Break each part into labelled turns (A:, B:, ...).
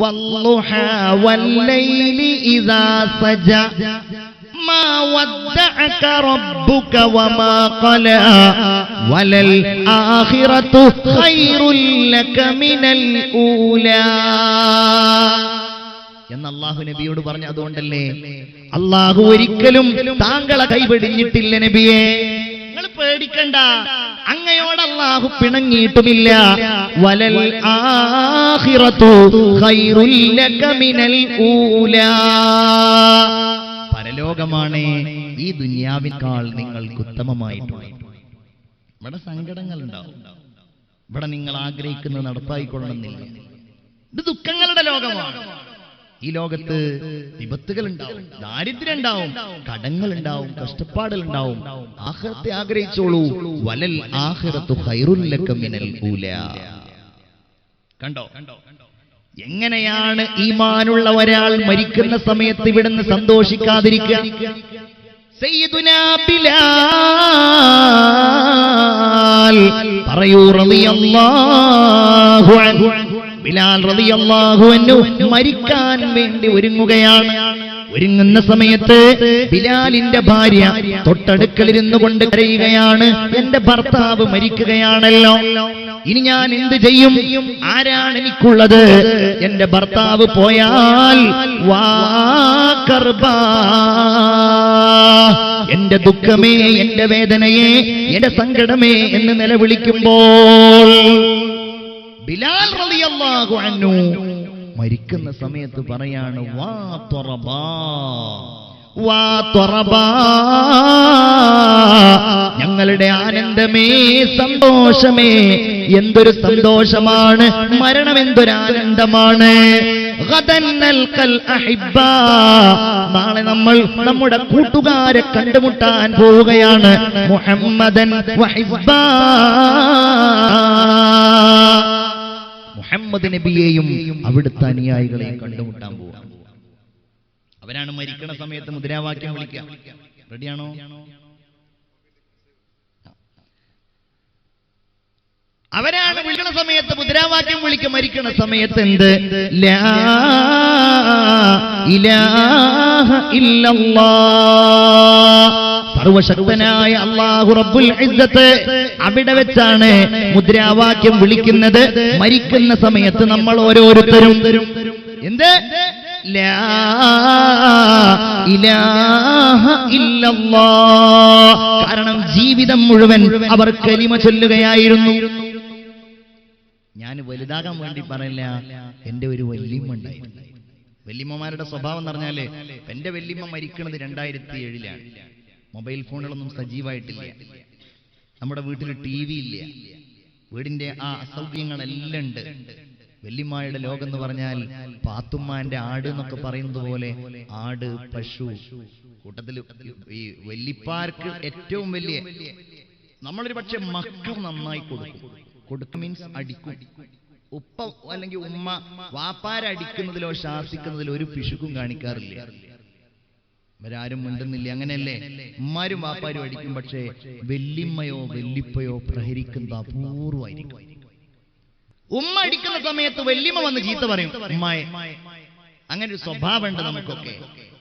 A: വല്ളുഹാ വല്ലൈലി ഇദാ സജ മാ വദ്ദഅക റബ്ബുക വമാ ഖലാ വലൽ ആഖിറതു ഖൈറുൽ ലക മിനൽ ഊലാ എന്ന് അല്ലാഹു നബിയോട് പറഞ്ഞു. അതുകൊണ്ടല്ലേ അല്ലാഹു ഒരിക്കലും താങ്കളെ കൈവെടിഞ്ഞിട്ടില്ല നബിയെ, നിങ്ങൾ പേടിക്കണ്ട, അങ്ങയോട് അല്ലാഹു പിണങ്ങിയിട്ടുമില്ല. വലൽ ആഖിറതു ഖൈറുൽ ലക മിനൽ ഊലാ, പരലോകമാണ് ഈ ദുനിയാവിനേക്കാൾ നിങ്ങൾക്ക് ഉത്തമമായിട്ടുള്ളത്. ഇവിടെ സങ്കടങ്ങൾ ഉണ്ടാവും, ഇവിടെ നിങ്ങൾ ആഗ്രഹിക്കുന്നത് നടപ്പായിക്കൊള്ളണമെന്നില്ല. ഇത് ദുഃഖങ്ങളുടെ ലോകമാണ്. ഈ ലോകത്ത് വിപത്തുകൾ ഉണ്ടാവും, ദാരിദ്ര്യം ഉണ്ടാവും, കടങ്ങൾ ഉണ്ടാവും, കഷ്ടപ്പാടുകൾ ഉണ്ടാവും. ആഖിറത്തെ ആഗ്രഹിച്ചോളൂ. വലൽ ആഖിറത്തു ഖൈറുൽ ലക മിനൽ ഊലാ. കണ്ടോ എങ്ങനെയാണ് ഈമാനുള്ള ഒരാൾ മരിക്കുന്ന സമയത്ത് ഇവിടുന്ന് സന്തോഷിക്കാതിരിക്കുക? സയ്യിദുനാ ബിലാൽ പറയൂ റളിയല്ലാഹു അൻഹു. ബിലാൽ റളിയല്ലാഹു അൻഹു മരിക്കാൻ വേണ്ടി ഒരുങ്ങുകയാണ്. ഒരുങ്ങുന്ന സമയത്ത് ബിലാലിന്റെ ഭാര്യ തൊട്ടടുക്കലിരുന്നു കൊണ്ട് കരയുകയാണ്. എന്റെ ഭർത്താവ് മരിക്കുകയാണല്ലോ, ഇനി ഞാൻ എന്ത് ചെയ്യും? ആരാണ് എനിക്കുള്ളത്? എന്റെ ഭർത്താവ് പോയാൽ വാ കർബാ, എന്റെ ദുഃഖമേ, എന്റെ വേദനയെ, എന്റെ സങ്കടമേ എന്ന് നിലവിളിക്കുമ്പോൾ ബിലാൽ റളിയല്ലാഹു അൻഹു മരിക്കുന്ന സമയത്ത് പറയാണ് വാ ത്വറബാ, വാ ത്വറബാ, ഞങ്ങളുടെ ആനന്ദമേ, സന്തോഷമേ, എന്തൊരു സന്തോഷമാണ്, മരണം എന്തൊരു ആനന്ദമാണ്. ഗദൻ നൽഖൽ അഹിബ്ബാ, നാളെ നമ്മൾ നമ്മുടെ കൂട്ടുകാരെ കണ്ടുമുട്ടാൻ പോവുകയാണ്. മുഹമ്മദൻ വഹിബ്ബാ, മുഹമ്മദ് നബിയെയും അവിടുത്തെ അനുയായികളെയും കണ്ടുമുട്ടാൻ പോവാം. അവരാണ് മരിക്കണ സമയത്ത് മുദ്രാവാക്യം വിളിക്കുക. റെഡിയാണോ? അവരാണ് വിളിക്കണ സമയത്ത് മുദ്രാവാക്യം വിളിക്കുക. മരിക്കണ സമയത്ത് എന്ത്? ലാ ഇലാഹ ഇല്ലല്ലാഹ്. സർവശക്തനായ അല്ലാഹു റബ്ബുൽ ഇസ്സത്ത് അവിടെ വെച്ചാണ് മുദ്രാവാക്യം വിളിക്കുന്നത്. മരിക്കുന്ന സമയത്ത് നമ്മൾ ഓരോരുത്തരും എന്ത്? ലാ ഇലാഹ ഇല്ലല്ലാഹ്. കാരണം ജീവിതം മുഴുവൻ അവർ കലിമ ചൊല്ലുകയായിരുന്നു. ഞാൻ വലുതാകാൻ വേണ്ടി പറയില്ല, എന്റെ ഒരു വല്യമ്മ ഉണ്ടായിരുന്നു. വല്യമ്മമാരുടെ സ്വഭാവം എന്ന് പറഞ്ഞാല്, എന്റെ വല്യമ്മ മരിക്കുന്നത് 2007-ലാണ്. മൊബൈൽ ഫോണുകളൊന്നും സജീവമായിട്ടില്ല. നമ്മുടെ വീട്ടിൽ TV ഇല്ല. വീടിന്റെ ആ അസൗകര്യങ്ങളെല്ലാം ഉണ്ട്. വല്യമ്മയുടെ ലോകം എന്ന് പറഞ്ഞാൽ പാത്തുമ്മാന്റെ ആട് എന്നൊക്കെ പറയുന്നത് പോലെ ആട്, പശു കൂട്ടത്തിൽ ഈ വല്യപ്പാർക്ക് ഏറ്റവും വലിയ നമ്മളൊരു പക്ഷെ മക്കൾ നന്നായി കൊടുക്കും മീൻസ് അടിക്കും. ഉപ്പ അല്ലെങ്കിൽ ഉമ്മ വാപ്പാരടിക്കുന്നതിലോ ശാസിക്കുന്നതിലോ ഒരു പിശുക്കും കാണിക്കാറില്ല. അവരാരും മിണ്ടുന്നില്ല. അങ്ങനെയല്ലേ? ഉമ്മാരും വാപ്പാരും അടിക്കും. പക്ഷേ വല്യമ്മയോ വല്യപ്പയോ പ്രഹരിക്കുന്നത് അപൂർവമായിരിക്കും. ഉമ്മ അടിക്കുന്ന സമയത്ത് വല്യമ്മ വന്ന് ചീത്ത പറയും ഉമ്മായെ. അങ്ങനെ ഒരു സ്വഭാവം ഉണ്ട് നമുക്കൊക്കെ.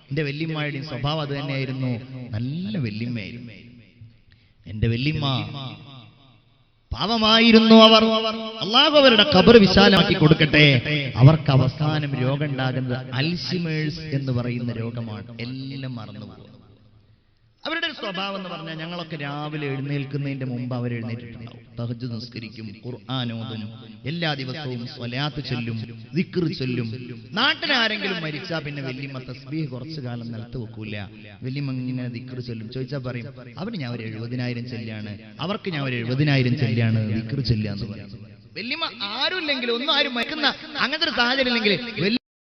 A: എന്റെ വല്യമ്മയുടെയും സ്വഭാവം അത് തന്നെയായിരുന്നു. നല്ല വല്യമ്മയായിരുന്നു എന്റെ വല്യമ്മ. പാവമായിരുന്നു അവർ. അല്ലാഹു അവരുടെ ഖബർ വിശാലമാക്കി കൊടുക്കട്ടെ. അവർക്ക് അവസാനം രോഗം ഉണ്ടാകുന്നത് അൽഷിമേഴ്സ് എന്ന് പറയുന്ന രോഗമാണ്. എല്ലാം മറന്നുപോകും. അവരുടെ ഒരു സ്വഭാവം എന്ന് പറഞ്ഞാൽ, ഞങ്ങളൊക്കെ രാവിലെ എഴുന്നേൽക്കുന്നതിന്റെ മുമ്പ് അവർ എഴുന്നേറ്റിട്ടുണ്ടാവും. തഹജ്ജുദ് നിസ്കരിക്കും, ഖുർആൻ ഓതും, എല്ലാ ദിവസവും സ്വലാത്ത് ചൊല്ലും, ദിക്ർ ചൊല്ലും. നാട്ടിലാരെങ്കിലും മരിച്ചാൽ പിന്നെ വല്യമ്മ തസ്ബീഹ് കുറച്ചു കാലം നിലത്ത് വെക്കൂല. വല്യമ്മ ഇങ്ങനെ ദിക്ർ ചൊല്ലും. ചോദിച്ചാൽ പറയും, അവന് ഞാൻ ഒരു 70,000 ചെല്ലാണ്, അവർക്ക് ഞാൻ ഒരു 70,000 ചെല്ലാണ് ദിക്ർ ചെല്ലാന്ന് പറയും. വല്യമ്മ ആരും ഇല്ലെങ്കിൽ, ഒന്നും ആരും മരിക്കുന്ന അങ്ങനത്തെ ഒരു സാഹചര്യം ഇല്ലെങ്കിൽ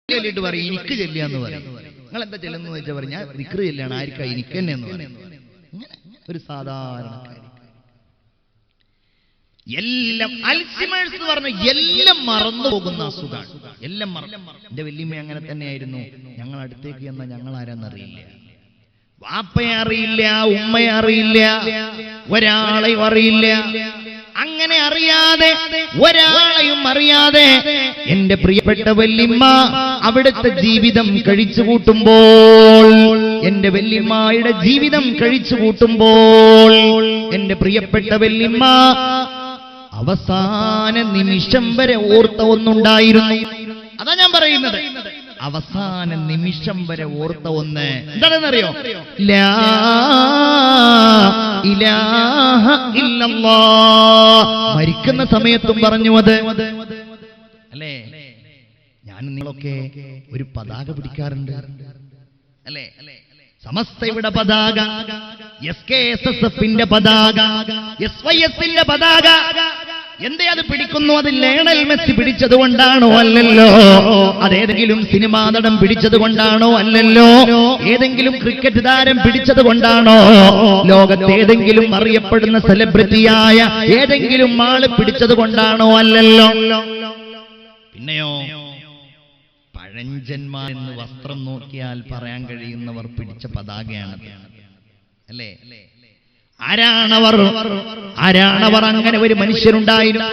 A: വല്ലിട്ട് പറയും എനിക്ക് ചെല്ലാന്ന് പറയും. നിങ്ങൾ എന്താ ചെല്ലുന്നു ചോദിച്ചാൽ പറയും ഞാൻ ദിക്ർ ചെല്ലാണ്, ആർക്കാ എനിക്ക് തന്നെ എന്ന് പറയും. ഒരു സാധാരണ എല്ലാം അൽഷിമേഴ്സ് എന്ന് പറഞ്ഞ എല്ലാം മറന്നു പോകുന്ന അസുഖമാണ്. എല്ലാം മറന്നു. എന്റെ വല്യമ്മ അങ്ങനെ തന്നെയായിരുന്നു. ഞങ്ങൾ അടുത്തേക്ക് ചെന്നാൽ ഞങ്ങൾ ആരാന്നറിയില്ല. വാപ്പയെ അറിയില്ല, ഉമ്മയെ അറിയില്ല, ഒരാളെയും അറിയില്ല. അങ്ങനെ അങ്ങനെ അറിയാതെ, ഒരാളെയും അറിയാതെ എന്റെ പ്രിയപ്പെട്ട വല്യമ്മ അവിടുത്തെ ജീവിതം കഴിച്ചു കൂട്ടുമ്പോൾ, എന്റെ വല്യമ്മയുടെ ജീവിതം കഴിച്ചു കൂട്ടുമ്പോൾ എന്റെ പ്രിയപ്പെട്ട വല്യമ്മ അവസാന നിമിഷം വരെ ഓർത്ത ഒന്നുണ്ടായിരുന്നു. അതാ ഞാൻ പറയുന്നത്, അവസാന നിമിഷം വരെ ഓർത്ത ഒന്ന് എന്താണെന്നറിയോ? ലാ ഇലാഹ ഇല്ലല്ലാഹ്. മരിക്കുന്ന സമയത്തും പറഞ്ഞു അത് അല്ലേ. ഞാൻ നിങ്ങളൊക്കെ ഒരു പതാക പിടിക്കാറുണ്ട് അല്ലേ? സമസ്തയുടെ പതാക, SKSSFന്റെ പതാക, SYSന്റെ പതാക. എന്തേ അത് പിടിക്കുന്നു? അത് ലയണൽ മെസ്സി പിടിച്ചത് കൊണ്ടാണോ? അല്ലല്ലോ. അതേതെങ്കിലും സിനിമാ നടൻ പിടിച്ചത് കൊണ്ടാണോ? അല്ലല്ലോ. ഏതെങ്കിലും ക്രിക്കറ്റ് താരം പിടിച്ചത് കൊണ്ടാണോ? ലോകത്തേതെങ്കിലും അറിയപ്പെടുന്ന സെലിബ്രിറ്റിയായ ഏതെങ്കിലും ആള് പിടിച്ചത് കൊണ്ടാണോ? അല്ലല്ലോ. പിന്നെയോ പഴഞ്ചന്മാർ എന്ന് വസ്ത്രം നോക്കിയാൽ പറയാൻ കഴിയുന്നവർ പിടിച്ച പതാകയാണ് അല്ലേ? ആരാണവർ? അങ്ങനെ ഒരു മനുഷ്യരുണ്ടായിരുന്നു.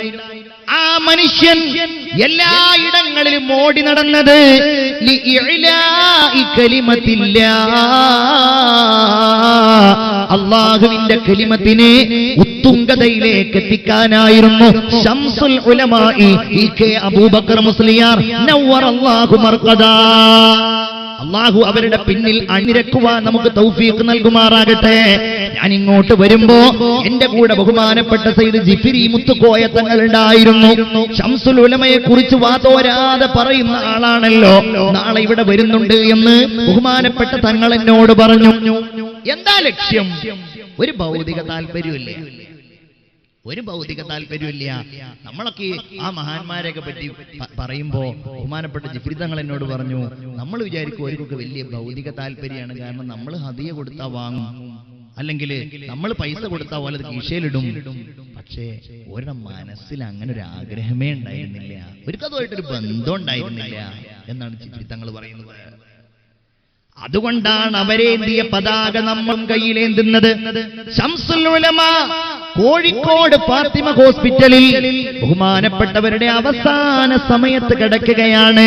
A: ആ മനുഷ്യൻ എല്ലായിടങ്ങളിലും ഓടി നടന്നത് അല്ലാഹുവിന്റെ കലിമത്തിനെ ഉത്തുംഗതയിലേക്ക് എത്തിക്കാനായിരുന്നു. ശംസുൽ ഉലമായി ഇ.കെ. അബൂബക്കർ മുസ്ലിയാർ നവ്വറല്ലാഹു മർഖദാ. അല്ലാഹു അവരുടെ പിന്നിൽ അണിനിരക്കുവാൻ നമുക്ക് തൗഫീഖ് നൽകുമാറാകട്ടെ. ഞാൻ ഇങ്ങോട്ട് വരുമ്പോ എന്റെ കൂടെ ബഹുമാനപ്പെട്ട സയ്യിദ് ജിഫ്രി മുത്തുക്കോയ തങ്ങൾ ഉണ്ടായിരുന്നു. ശംസുൽ ഉലമയെ കുറിച്ച് വാതോരാതെ പറയുന്ന ആളാണല്ലോ. നാളെ ഇവിടെ വരുന്നുണ്ട് എന്ന് ബഹുമാനപ്പെട്ട തങ്ങൾ എന്നോട് പറഞ്ഞു. എന്താ ലക്ഷ്യം? ഒരു ഭൗതിക താല്പര്യമില്ല, ഒരു ഭൗതിക താല്പര്യമില്ല. നമ്മളൊക്കെ ആ മഹാന്മാരെയൊക്കെ പറ്റി പറയുമ്പോ ബഹുമാനപ്പെട്ട ജിഫ്രി തങ്ങൾ എന്നോട് പറഞ്ഞു, നമ്മൾ വിചാരിക്കും അവർക്കൊക്കെ വലിയ ഭൗതിക താല്പര്യമാണ്. കാരണം നമ്മൾ ഹദിയ കൊടുത്താ വാങ്ങും, അല്ലെങ്കിൽ നമ്മൾ പൈസ കൊടുത്താ പോലെ അത് കീശയിലിടും. പക്ഷേ ഒരുടെ മനസ്സിൽ അങ്ങനെ ഒരു ആഗ്രഹമേ ഉണ്ടായിരുന്നില്ല, അവർക്കതുമായിട്ടൊരു ബന്ധം ഉണ്ടായിരുന്നില്ല എന്നാണ് ജിഫ്രി തങ്ങൾ പറയുന്നത്. അതുകൊണ്ടാണ് അവരേന്തിയ പതാക നമ്മളും കയ്യിലേന്തുന്നത്. ശംസുൽ ഉലമ കോഴിക്കോട് ഫാത്തിമ ഹോസ്പിറ്റലിൽ ബഹുമാനപ്പെട്ടവരുടെ അവസാന സമയത്ത് കിടക്കുകയാണ്.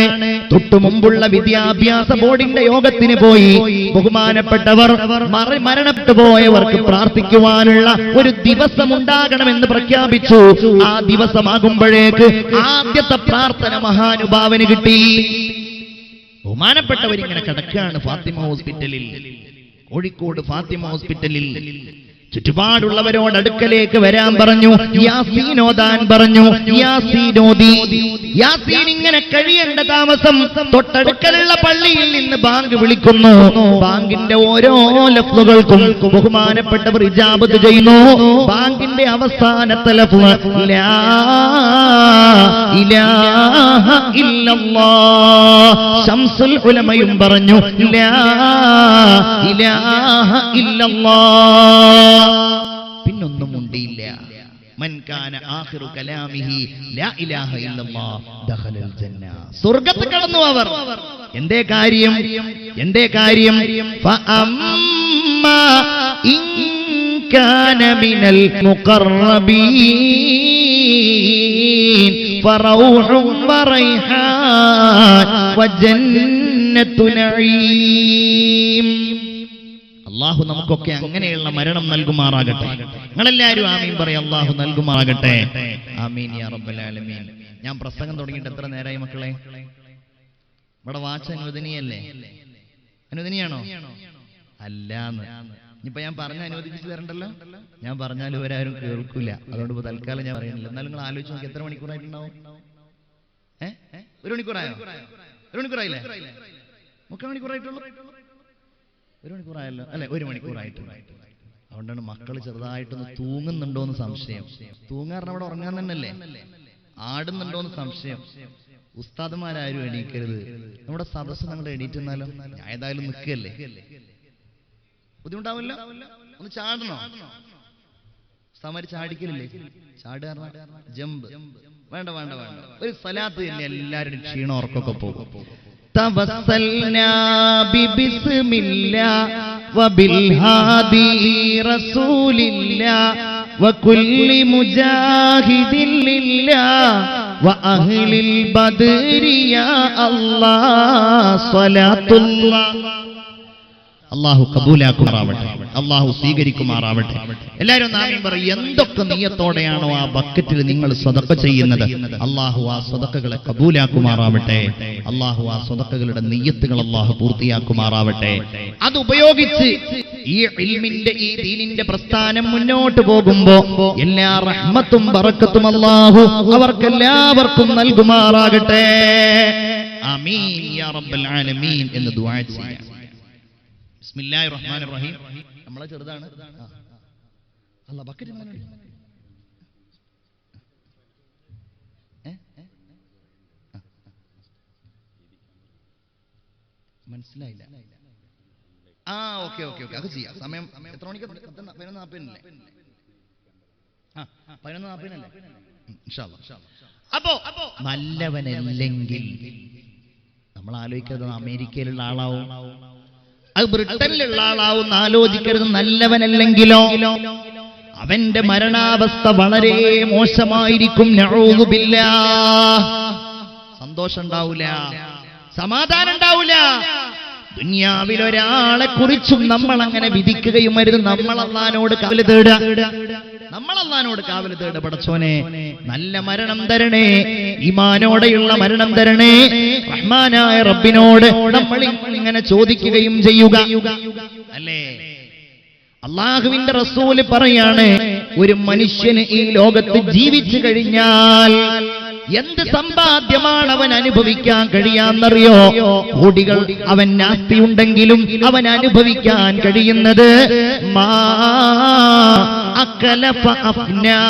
A: തൊട്ടു മുമ്പുള്ള വിദ്യാഭ്യാസ ബോർഡിന്റെ യോഗത്തിന് പോയി ബഹുമാനപ്പെട്ടവർ മരണപ്പെട്ടു പോയവർക്ക് പ്രാർത്ഥിക്കുവാനുള്ള ഒരു ദിവസം ഉണ്ടാകണമെന്ന് പ്രഖ്യാപിച്ചു. ആ ദിവസമാകുമ്പോഴേക്ക് ആദ്യത്തെ പ്രാർത്ഥന മഹാനുഭാവന് കിട്ടി. ബഹുമാനപ്പെട്ടവരിങ്ങനെ കിടക്കുകയാണ് ഫാത്തിമ ഹോസ്പിറ്റലിൽ, കോഴിക്കോട് ഫാത്തിമ ഹോസ്പിറ്റലിൽ. ചുറ്റുപാടുള്ളവരോട് അടുക്കലേക്ക് വരാൻ പറഞ്ഞു, യാസീൻ ഓതാൻ പറഞ്ഞു. യാസീനോദി. യാസീൻ ഇങ്ങനെ കഴിയേണ്ട താമസം തൊട്ടടുക്കലുള്ള പള്ളിയിൽ നിന്ന് ബാങ്ക് വിളിക്കുന്നു. ബാങ്കിന്റെ ഓരോ ലഫ്ലുകൾക്കും ബഹുമാനപ്പെട്ടവർ ഇജാബത്ത് ചെയ്യുന്നു. ബാങ്കിന്റെ അവസാനത്തെ ലഫ്ല് ലാ ഇലാഹ ഇല്ലല്ലാഹ്. ശംസുൽ ഉലമയും പറഞ്ഞു ലാ ഇലാഹ ഇല്ലല്ലാഹ്. പിന്നൊന്നും ഉണ്ടില്ല. മൻ കാന ആഖിറു കലാമിഹി ലാ ഇലാഹ ഇല്ലല്ലാഹ് ദഖലൽ ജന്ന. സ്വർഗ്ഗത്തിൽ കടന്നു അവർ. എന്തേ കാര്യം? ഫഅമ്മാ ഇൻ കാന മിനൽ മുഖറബീൻ ഫറൗഹും വറൈഹാൻ വജന്നത്തു നഈം. അല്ലാഹു നമുക്കൊക്കെ അങ്ങനെയുള്ള മരണം നൽകുമാറാകട്ടെ. നിങ്ങളെല്ലാവരും ആമീൻ പറയും. അല്ലാഹു നൽകുമാറാകട്ടെ. ആമീൻ യാ റബ്ബൽ ആലമീൻ. ഞാൻ പ്രസംഗം തുടങ്ങിയിട്ട് എത്ര നേരമായി മക്കളെ? ഇവിടെ വാച്ച് അനുവദനീയല്ലേ? അനുവദനീയാണോ? അല്ലാന്ന്. ഇനിയിപ്പോ ഞാൻ പറഞ്ഞ അനുവദിപ്പിച്ച് തരണ്ടല്ലോ. ഞാൻ പറഞ്ഞാലും ഇവരാരും കേൾക്കൂല. അതുകൊണ്ട് ഇപ്പൊ തൽക്കാലം ഞാൻ പറയുന്നില്ല. എന്നാലും നിങ്ങൾ ആലോചിച്ച് നോക്കി, എത്ര മണിക്കൂറായിട്ടുണ്ടാവും? ഒരു മണിക്കൂറായോ? ഒരു മണിക്കൂറായില്ലേ? 3 മണിക്കൂറായിട്ടുള്ളൂ. 1 മണിക്കൂറായല്ലോ അല്ലെ? 1 മണിക്കൂറായിട്ടുണ്ട്. അതുകൊണ്ടാണ് മക്കൾ ചെറുതായിട്ടൊന്ന് തൂങ്ങുന്നുണ്ടോന്ന് സംശയം. തൂങ്ങാറിന് അവിടെ ഉറങ്ങാൻ തന്നെയല്ലേ? ആടുന്നുണ്ടോന്ന് സംശയം. ഉസ്താദുമാരാരും എണീക്കരുത്. നമ്മുടെ സദസ്സ് നിങ്ങൾ എണീറ്റുന്നാലോ? ഞാൻ ഏതായാലും നിൽക്കല്ലേ, ബുദ്ധിമുട്ടാവില്ല. ഒന്ന് ചാടണോ? സമരി ചാടിക്കലില്ലേ? ചാടുക ജമ്പ് വേണ്ട. ഒരു സലാത്ത് തന്നെ എല്ലാവരും ക്ഷീണം ഉറക്കൊക്കെ പോകും. തവസ്സൽനാ ബിബിസ്മില്ലാ വബിൽ ഹാദി റസൂലില്ലാ വകുല്ലി മുജാഹിദിൻ ലില്ലാഹ് വഅഹ്ലിൽ ബദ്രി യാ അല്ലാഹ് സ്വലാത്തുല്ലാഹ്. അല്ലാഹു കബൂലാക്കുമാറാവട്ടെ, അല്ലാഹു സ്വീകരിക്കുമാറാവട്ടെ. എല്ലാവരും ആമീൻ പറയും. എന്തൊക്കെ നിയ്യത്തോടെയാണോ ആ ബക്കറ്റിൽ നിങ്ങൾ സദഖ ചെയ്യുന്നത്, അല്ലാഹു ആ സദഖകളെ കബൂലാക്കുമാറാവട്ടെ. അല്ലാഹു ആ സദഖകളുടെ നിയ്യത്തുകൾ അല്ലാഹു പൂർത്തിയാക്കുമാറാവട്ടെ. അത് ഉപയോഗിച്ച് ഈ ഇൽമിന്റെ, ഈ ദീനിന്റെ പ്രസ്ഥാനം മുന്നോട്ട് പോകുമ്പോ എല്ലാ റഹ്മത്തും ബറക്കത്തും അല്ലാഹു അവർക്കെല്ലാവർക്കും നൽകുമാറാകട്ടെ. ആമീൻ യാ റബ്ബൽ ആലമീൻ എന്ന് ദുആ ചെയ്യാം. ബിസ്മില്ലാഹിർ റഹ്മാനിർ റഹീം. നമ്മളെ ചെറുതാണ്. അല്ലാ ബക്കറ്റ് മനസ്സിലായില്ല. ഓക്കെ ഓക്കെ ഓക്കെ, അത് ചെയ്യാം. സമയം എത്ര മണിക്ക്? 11:40 11:40 ഇൻഷാ അല്ലാഹ്. അപ്പോ നല്ലവനല്ലെങ്കിൽ നമ്മൾ ആലോചിക്കരുത് അമേരിക്കയിലുള്ള ആളാവും, അത് ബ്രിട്ടനിലുള്ള ആളാവും ആലോചിക്കരുത്. നല്ലവനല്ലെങ്കിലോ അവന്റെ മരണാവസ്ഥ വളരെ മോശമായിരിക്കും. നഊദു ബില്ലാഹ്. സന്തോഷം ഉണ്ടാവില്ല, സമാധാനം ഉണ്ടാവില്ല. ദുനിയാവിൽ ഒരാളെ കുറിച്ചും നമ്മൾ അങ്ങനെ വിധിക്കുകയും അരുത്. നമ്മൾ അല്ലാഹുവോട് കാവല് തേടുക, നമ്മൾ അല്ലാഹുവോട് കാവല് തേടുക. പടച്ചോനെ നല്ല മരണം തരണേ, ഈമാനോടെയുള്ള മരണം തരണേ. റഹ്മാനായ റബ്ബിനോട് നമ്മൾ ഇങ്ങനെ ചോദിക്കുകയും ചെയ്യുക അല്ലേ. അല്ലാഹുവിന്റെ റസൂല് പറയാണ്, ഒരു മനുഷ്യന് ഈ ലോകത്ത് ജീവിച്ചു കഴിഞ്ഞാൽ എന്ത് സമ്പാദ്യമാണ് അവൻ അനുഭവിക്കാൻ കഴിയാന്നറിയോ? കോടികൾ അവൻ നാസ്തിയുണ്ടെങ്കിലും അവൻ അനുഭവിക്കാൻ കഴിയുന്നത് മാ അക്കല ഫഅഫ്നാ.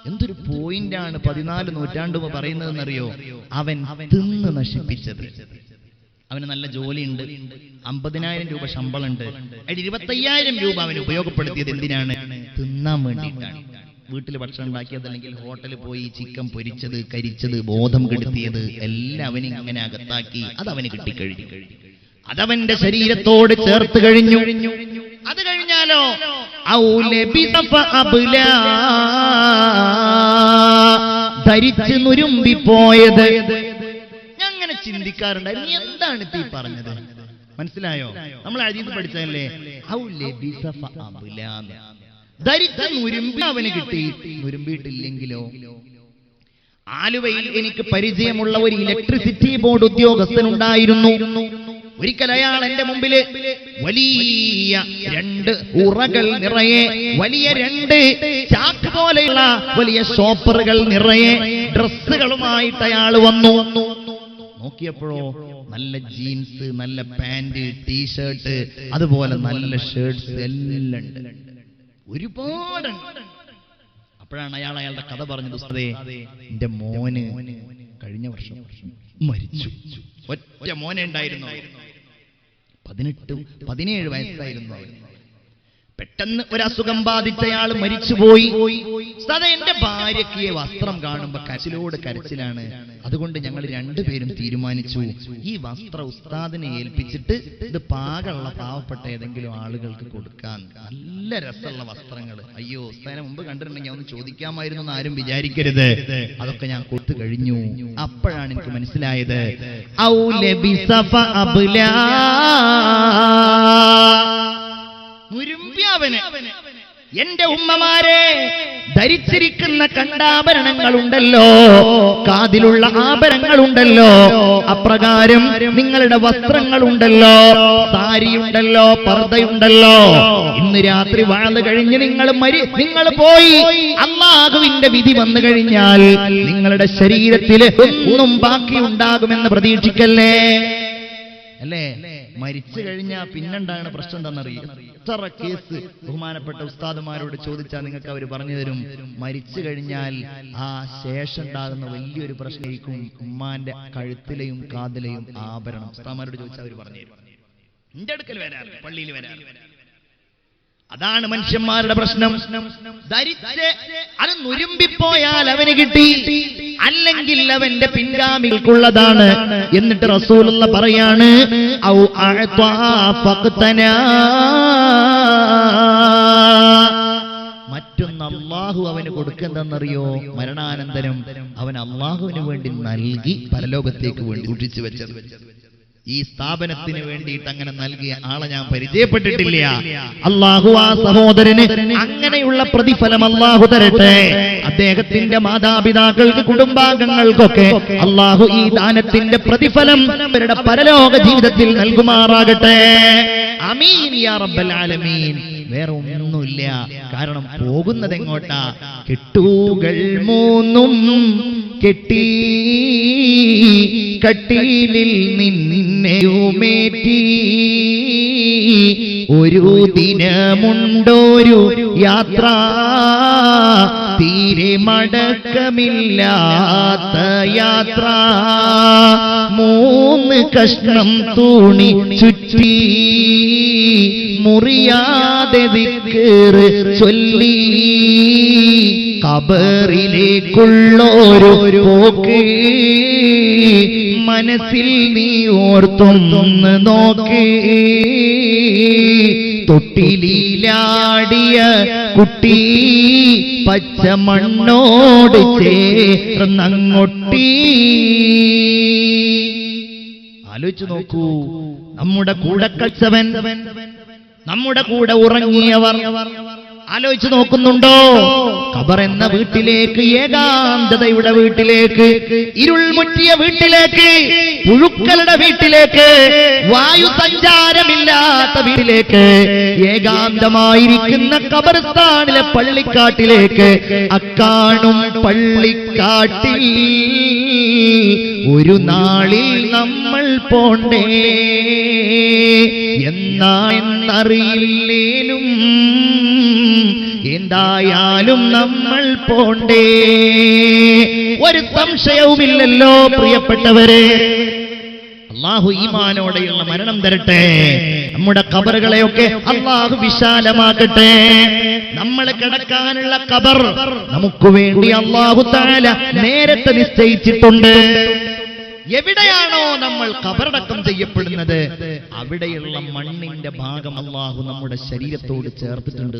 A: എന്തൊരു പോയിന്റാണ് 14 നൂറ്റാണ്ട് പറയുന്നതെന്നറിയോ? അവൻ തിന്ന് നശിപ്പിച്ചത്. അവന് നല്ല ജോലിയുണ്ട്, 50,000 രൂപ ശമ്പളമുണ്ട്, അതിൽ 25,000 രൂപ അവൻ ഉപയോഗപ്പെടുത്തിയത് എന്തിനാണ്? തിന്നാൻ വേണ്ടിയിട്ടാണ്. വീട്ടിൽ ഭക്ഷണം ഉണ്ടാക്കിയത്, അല്ലെങ്കിൽ ഹോട്ടലിൽ പോയി ചിക്കൻ പൊരിച്ചത്, കരിച്ചത്, ബോധം കെടുത്തിയത് എല്ലാം അവന് ഇങ്ങനെ അകത്താക്കി. അതവന് കിട്ടിക്കഴിഞ്ഞു, അതവന്റെ ശരീരത്തോട് ചേർത്ത് കഴിഞ്ഞു. അത് കഴിഞ്ഞാലോ ധരിച്ച് നുരുമ്പിപ്പോയത്. ഞാൻ അങ്ങനെ ചിന്തിക്കാറുണ്ടായിരുന്നു, എന്താണ് ഈ പറഞ്ഞത്? മനസ്സിലായോ? നമ്മൾ ഹദീസ് പഠിച്ചതല്ലേ, ധരിച്ച നുരുമ്പി അവന് കിട്ടി, നുരുമ്പിയിട്ടില്ലെങ്കിലോ? ആലുവയിൽ എനിക്ക് പരിചയമുള്ള ഒരു ഇലക്ട്രിസിറ്റി ബോർഡ് ഉദ്യോഗസ്ഥനുണ്ടായിരുന്നു. ഒരിക്കൽ അയാൾ എന്റെ മുമ്പില് വലിയ 2 ഉറകൾ നിറയെ, വലിയ 2 ചാക്ക് പോലെയുള്ള വലിയ ഷോപ്പറുകൾ നിറയെ ഡ്രസ്സുകളുമായിട്ട് അയാൾ വന്നു. നോക്കിയപ്പോഴോ നല്ല ജീൻസ്, നല്ല പാന്റ്, ടീഷർട്ട്, അതുപോലെ നല്ല ഷർട്ട്സ് എല്ലാം ഉണ്ട്, ഒരുപാട്. അപ്പോഴാണ് അയാൾ അയാളുടെ കഥ പറഞ്ഞത്. ഉസ്താദേ, എന്റെ മോന് കഴിഞ്ഞ വർഷം മരിച്ചു. ഒറ്റ മോനെ ഉണ്ടായിരുന്നു, 17 വയസ്സായിരുന്നു. പെട്ടെന്ന് ഒരു അസുഖം ബാധിച്ചയാൾ മരിച്ചുപോയി. ഉസ്താദേ, എന്റെ ഭാര്യയ്ക്ക് ഈ വസ്ത്രം കാണുമ്പോ കരച്ചിലാണ്. അതുകൊണ്ട് ഞങ്ങൾ 2 പേരും തീരുമാനിച്ചു, ഈ വസ്ത്രം ഉസ്താദിനെ ഏൽപ്പിച്ചിട്ട് ഇത് പാകമുള്ള പാവപ്പെട്ട ഏതെങ്കിലും ആളുകൾക്ക് കൊടുക്കാൻ. നല്ല രസമുള്ള വസ്ത്രങ്ങൾ. അയ്യോ, ഉസ്താദിനെ മുമ്പ് കണ്ടിട്ടുണ്ടെങ്കിൽ ഒന്ന് ചോദിക്കാമായിരുന്നു എന്ന് ആരും വിചാരിക്കരുത്. അതൊക്കെ ഞാൻ കൊടുത്തു കഴിഞ്ഞു. അപ്പോഴാണ് എനിക്ക് മനസ്സിലായത്, മുരുമ്പ്യാവന്. എന്റെ ഉമ്മമാരെ, ധരിച്ചിരിക്കുന്ന കണ്ടാഭരണങ്ങളുണ്ടല്ലോ, കാതിലുള്ള ആഭരണങ്ങളുണ്ടല്ലോ, അപ്രകാരം നിങ്ങളുടെ വസ്ത്രങ്ങളുണ്ടല്ലോ, സാരിയുണ്ടല്ലോ, പർദ്ദയുണ്ടല്ലോ. ഇന്ന് രാത്രി വാഴ് കഴിഞ്ഞ് നിങ്ങൾ പോയി അല്ലാഹുവിന്റെ വിധി വന്നു കഴിഞ്ഞാൽ നിങ്ങളുടെ ശരീരത്തിൽ ഒന്നും ബാക്കി ഉണ്ടാകുമെന്ന് പ്രതീക്ഷിക്കല്ലേ. അല്ലേ? മരിച്ചു കഴിഞ്ഞാൽ പിന്നെണ്ടാകുന്ന പ്രശ്നം എന്താണെന്നറിയും? എത്ര കേസ് ബഹുമാനപ്പെട്ട ഉസ്താദുമാരോട് ചോദിച്ചാൽ നിങ്ങൾക്ക് അവർ പറഞ്ഞു തരും. മരിച്ചു കഴിഞ്ഞാൽ ആ ശേഷം ഉണ്ടാകുന്ന വലിയൊരു പ്രശ്നമായിരിക്കും ഉമ്മാന്റെ കഴുത്തിലെയും കാതിലെയും ആഭരണം. ഉസ്താദുമാരോട് ചോദിച്ചാൽ അവർ പറഞ്ഞു തരും. എന്റെ അടുക്കൽ വരാറ്, പള്ളിയിൽ വരാറ്. അതാണ് മനുഷ്യന്മാരുടെ പ്രശ്നം. ധരിച്ച് അത് നുരുമ്പിപ്പോയാൽ അവന് കിട്ടി, അല്ലെങ്കിൽ അവന്റെ പിൻഗാമികൾക്കുള്ളതാണ്. എന്നിട്ട് റസൂലുള്ള പറയാണ്, ഔ അഅ്താ ഫഖ്തനാ, അള്ളാഹു അവന് കൊടുക്കുന്നതെന്നറിയോ? മരണാനന്തരം അവൻ അള്ളാഹുവിന് വേണ്ടി നൽകി പരലോകത്തേക്ക് വേണ്ടി സൂക്ഷിച്ചു വെച്ചത്. ഈ സ്ഥാപനത്തിന് വേണ്ടിയിട്ട് അങ്ങനെ നൽകിയ ആളെ ഞാൻ പരിചയപ്പെട്ടിട്ടില്ല. അള്ളാഹു ആ സഹോദരന് അങ്ങനെയുള്ള പ്രതിഫലം അള്ളാഹു തരട്ടെ. അദ്ദേഹത്തിന്റെ മാതാപിതാക്കൾക്ക്, കുടുംബാംഗങ്ങൾക്കൊക്കെ അള്ളാഹു ഈ ദാനത്തിന്റെ പ്രതിഫലം അവരുടെ പരലോക ജീവിതത്തിൽ നൽകുമാറാകട്ടെ. ആമീൻ യാ റബ്ബൽ ആലമീൻ. വേറെ ഒന്നുമില്ല. കാരണം പോകുന്നത് എങ്ങോട്ടാ? കെട്ടുകൾ മൂന്നും കെട്ടി കട്ടിലിൽ നിന്നെയുമേറ്റി ഒരു ദിനമുണ്ടൊരു യാത്ര, തീരെ മടക്കമില്ലാത്ത യാത്ര. 3 കഷ്ണം തുണി ചുറ്റി മുറിയാതെ ദിക്ർ ചൊല്ലി ഖബറിലേക്കുള്ളൊരു പോക്ക് മനസ്സിൽ നീ ഓർത്തൊന്ന് നോക്ക്. തൊട്ടിലീലാടിയ കുട്ടി പച്ച മണ്ണോട് ചേർന്നങ്ങൊട്ടി. ആലോചിച്ചു നോക്കൂ, നമ്മുടെ കൂടെ കളിച്ചവൻ, നമ്മുടെ കൂടെ ഉറങ്ങിയവർ ആലോചിച്ചു നോക്കുന്നുണ്ടോ? ഖബർ എന്ന വീട്ടിലേക്ക്, ഏകാന്തതയുടെ വീട്ടിലേക്ക്, ഇരുൾ മുറ്റിയ വീട്ടിലേക്ക്, പുഴുക്കളുടെ വീട്ടിലേക്ക്, വായു സഞ്ചാരമില്ലാത്ത വീട്ടിലേക്ക്, ഏകാന്തമായിരിക്കുന്ന ഖബർസ്ഥാനിലെ പള്ളിക്കാട്ടിലേക്ക്, അക്കാണും പള്ളിക്കാട്ടിൽ ഒരു നാളിൽ നമ്മൾ പോണ്ടേ. എന്നറിയില്ലേലും എന്തായാലും നമ്മൾ പോണ്ടേ. ഒരു സംശയവുമില്ലല്ലോ പ്രിയപ്പെട്ടവരെ. അല്ലാഹു ഈമാനോടെയുള്ള മരണം തരട്ടെ. നമ്മുടെ ഖബറുകളെയൊക്കെ അല്ലാഹു വിശാലമാക്കട്ടെ. നമ്മൾ കിടക്കാനുള്ള ഖബർ നമുക്ക് വേണ്ടി അല്ലാഹു തആല നേരത്തെ നിശ്ചയിച്ചിട്ടുണ്ട്. എവിടെയാണോ നമ്മൾ ഖബറടക്കം ചെയ്യപ്പെടുന്നത് അവിടെയുള്ള മണ്ണിന്റെ ഭാഗം അല്ലാഹു നമ്മുടെ ശരീരത്തോട് ചേർത്തിട്ടുണ്ട്.